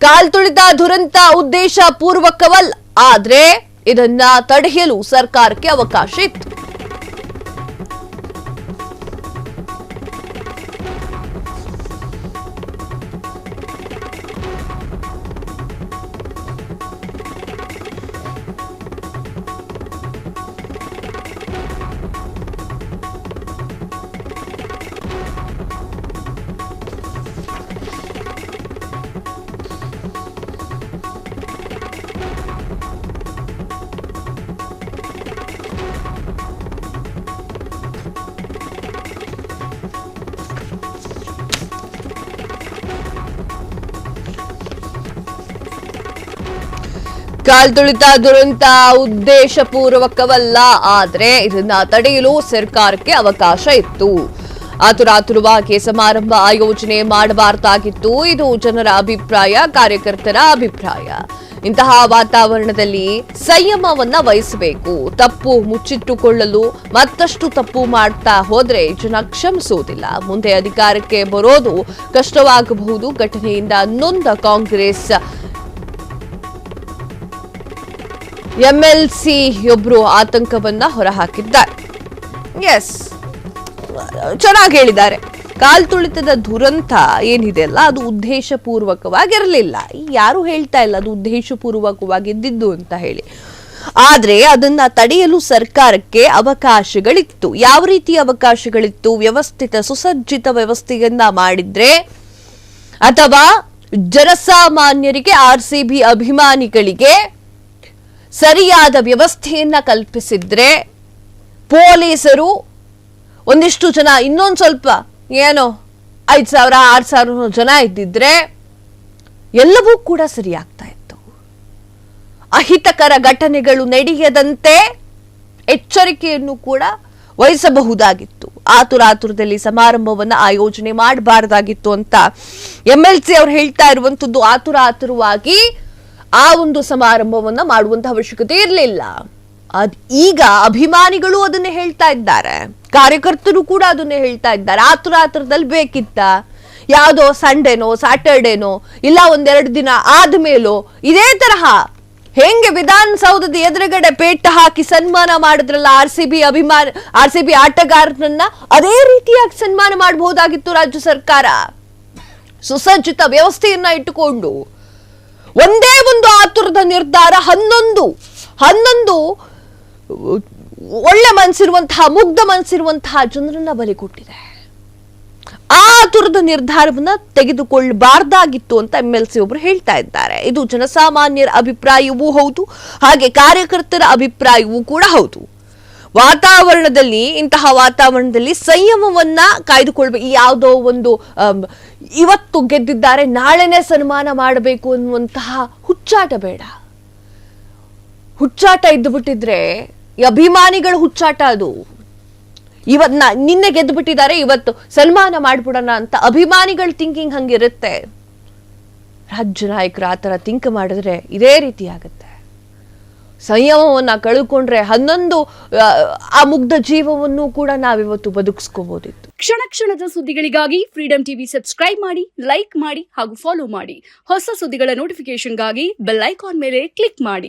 ಕಾಲ್ತುಳಿತ ದುರಂತ ಉದ್ದೇಶ ಪೂರ್ವಕವಲ್ಲ, ಆದ್ರೆ ಇದನ್ನ ತಡೆಯಲು ಸರ್ಕಾರಕ್ಕೆ ಅವಕಾಶ ಇತ್ತು. ಕಾಲ್ತುಳಿತ ದುರಂತ ಉದ್ದೇಶಪೂರ್ವಕವಲ್ಲ, ಆದ್ರೆ ಇದನ್ನ ತಡೆಯಲು ಸರ್ಕಾರಕ್ಕೆ ಅವಕಾಶ ಇತ್ತು. ಆತುರಾತುರವಾಗಿ ಸಮಾರಂಭ ಆಯೋಜನೆ ಮಾಡಬಾರ್ದಾಗಿತ್ತು. ಇದು ಜನರ ಅಭಿಪ್ರಾಯ, ಕಾರ್ಯಕರ್ತರ ಅಭಿಪ್ರಾಯ. ಇಂತಹ ವಾತಾವರಣದಲ್ಲಿ ಸಂಯಮವನ್ನ ವಹಿಸಬೇಕು. ತಪ್ಪು ಮುಚ್ಚಿಟ್ಟುಕೊಳ್ಳಲು ಮತ್ತಷ್ಟು ತಪ್ಪು ಮಾಡ್ತಾ ಹೋದ್ರೆ ಜನ ಕ್ಷಮಿಸೋದಿಲ್ಲ. ಮುಂದೆ ಅಧಿಕಾರಕ್ಕೆ ಬರೋದು ಕಷ್ಟವಾಗಬಹುದು. ಘಟನೆಯಿಂದ ನೊಂದ ಕಾಂಗ್ರೆಸ್ ಎಂಎಲ್ಸಿ ಒಬ್ರು ಆತಂಕವನ್ನ ಹೊರಹಾಕಿದ್ದಾರೆ. ಎಸ್, ಚೆನ್ನಾಗಿ ಹೇಳಿದ್ದಾರೆ. ಕಾಲ್ತುಳಿತದ ದುರಂತ ಏನಿದೆ ಅಲ್ಲ, ಅದು ಉದ್ದೇಶಪೂರ್ವಕವಾಗಿರಲಿಲ್ಲ. ಯಾರು ಹೇಳ್ತಾ ಇಲ್ಲ ಅದು ಉದ್ದೇಶಪೂರ್ವಕವಾಗಿದ್ದು ಅಂತ ಹೇಳಿ. ಆದ್ರೆ ಅದನ್ನ ತಡೆಯಲು ಸರ್ಕಾರಕ್ಕೆ ಅವಕಾಶಗಳಿತ್ತು. ಯಾವ ರೀತಿ ಅವಕಾಶಗಳಿತ್ತು? ವ್ಯವಸ್ಥಿತ ಸುಸಜ್ಜಿತ ವ್ಯವಸ್ಥೆಯನ್ನ ಮಾಡಿದ್ರೆ, ಅಥವಾ ಜನಸಾಮಾನ್ಯರಿಗೆ, ಆರ್ಸಿಬಿ ಅಭಿಮಾನಿಗಳಿಗೆ ಸರಿಯಾದ ವ್ಯವಸ್ಥೆಯನ್ನ ಕಲ್ಪಿಸಿದ್ರೆ, ಪೊಲೀಸರು ಒಂದಿಷ್ಟು ಜನ, ಇನ್ನೊಂದು ಸ್ವಲ್ಪ ಏನೋ 5,000 6,000 ಜನ ಇದ್ದಿದ್ರೆ ಎಲ್ಲವೂ ಕೂಡ ಸರಿಯಾಗ್ತಾ ಇತ್ತು. ಅಹಿತಕರ ಘಟನೆಗಳು ನಡೆಯದಂತೆ ಎಚ್ಚರಿಕೆಯನ್ನು ಕೂಡ ವಹಿಸಬಹುದಾಗಿತ್ತು. ಆತುರಾತುರದಲ್ಲಿ ಸಮಾರಂಭವನ್ನ ಆಯೋಜನೆ ಮಾಡಬಾರ್ದಾಗಿತ್ತು ಅಂತ ಎಂಎಲ್ಸಿ ಅವರು ಹೇಳ್ತಾ ಇರುವಂತದ್ದು. ಆತುರಾತುರವಾಗಿ ಆ ಒಂದು ಸಮಾರಂಭವನ್ನ ಮಾಡುವಂತಹ ಅವಶ್ಯಕತೆ ಇರಲಿಲ್ಲ. ಈಗ ಅಭಿಮಾನಿಗಳು ಅದನ್ನೇ ಹೇಳ್ತಾ ಇದ್ದಾರೆ, ಕಾರ್ಯಕರ್ತರು ಕೂಡ ಅದನ್ನೇ ಹೇಳ್ತಾ ಇದ್ದಾರೆ. ಆತುರಾತುರದಲ್ಲಿ ಬೇಕಿತ್ತ? ಯಾವುದೋ ಸಂಡೇನೋ ಸ್ಯಾಟರ್ಡೇನೋ ಇಲ್ಲ ಒಂದೆರಡು ದಿನ ಆದ್ಮೇಲೋ ಇದೇ ತರಹ ಹೆಂಗೆ ವಿಧಾನಸೌಧದ ಎದುರುಗಡೆ ಪೇಟ ಹಾಕಿ ಸನ್ಮಾನ ಮಾಡಿದ್ರಲ್ಲ ಆರ್ಸಿಬಿ ಆಟಗಾರರನ್ನ, ಅದೇ ರೀತಿಯಾಗಿ ಸನ್ಮಾನ ಮಾಡಬಹುದಾಗಿತ್ತು ರಾಜ್ಯ ಸರ್ಕಾರ. ಸುಸಜ್ಜಿತ ವ್ಯವಸ್ಥೆಯನ್ನ ಇಟ್ಟುಕೊಂಡು ಒಂದೇ ಒಂದು ಆತುರದ ನಿರ್ಧಾರ 11 ಒಳ್ಳೆ ಮನಸ್ಸಿರುವಂತಹ, ಮುಗ್ಧ ಮನಸ್ಸಿರುವಂತಹ ಜನರನ್ನ ಬಲಿ ಕೊಟ್ಟಿದೆ. ಆ ಆತುರದ ನಿರ್ಧಾರವನ್ನ ತೆಗೆದುಕೊಳ್ಳಬಾರ್ದಾಗಿತ್ತು ಅಂತ ಎಂಎಲ್ಸಿ ಒಬ್ರು ಹೇಳ್ತಾ ಇದ್ದಾರೆ. ಇದು ಜನಸಾಮಾನ್ಯರ ಅಭಿಪ್ರಾಯವೂ ಹೌದು, ಹಾಗೆ ಕಾರ್ಯಕರ್ತರ ಅಭಿಪ್ರಾಯವೂ ಕೂಡ ಹೌದು. ಇಂತಹ ವಾತಾವರಣದಲ್ಲಿ ಸಂಯಮವನ್ನ ಕಾಯ್ದುಕೊಳ್ಬೇಕು. ಯಾವುದೋ ಒಂದು ಇವತ್ತು ಗೆದ್ದಿದ್ದಾರೆ ನಾಳೆನೆ ಸನ್ಮಾನ ಮಾಡಬೇಕು ಅನ್ನುವಂತಹ ಹುಚ್ಚಾಟ ಬೇಡ. ಹುಚ್ಚಾಟ ಇದ್ದು ಬಿಟ್ಟಿದ್ರೆ ಈ ಅಭಿಮಾನಿಗಳ ಹುಚ್ಚಾಟ ಅದು. ನಿನ್ನೆ ಗೆದ್ದು ಬಿಟ್ಟಿದ್ದಾರೆ, ಇವತ್ತು ಸನ್ಮಾನ ಮಾಡ್ಬಿಡೋಣ ಅಂತ ಅಭಿಮಾನಿಗಳ ಥಿಂಕಿಂಗ್ ಹಂಗಿರುತ್ತೆ. ರಾಜ್ಯ ನಾಯಕರು ಆತರ ಥಿಂಕ್ ಮಾಡಿದ್ರೆ ಇದೇ ರೀತಿ ಆಗುತ್ತೆ. ಸಂಯಮವನ್ನ ಕಳ್ಕೊಂಡ್ರೆ 11 ಆ ಮುಗ್ಧ ಜೀವವನ್ನು ಕೂಡ ನಾವಿವತ್ತು ಬದುಕಿಸ್ಕೋಬಹುದಿತ್ತು. ಕ್ಷಣ ಕ್ಷಣದ ಸುದ್ದಿಗಳಿಗಾಗಿ ಫ್ರೀಡಂ ಟಿವಿ ಸಬ್ಸ್ಕ್ರೈಬ್ ಮಾಡಿ, ಲೈಕ್ ಮಾಡಿ ಹಾಗೂ ಫಾಲೋ ಮಾಡಿ. ಹೊಸ ಸುದ್ದಿಗಳ ನೋಟಿಫಿಕೇಶನ್ಗಾಗಿ ಬೆಲ್ ಐಕಾನ್ ಮೇಲೆ ಕ್ಲಿಕ್ ಮಾಡಿ.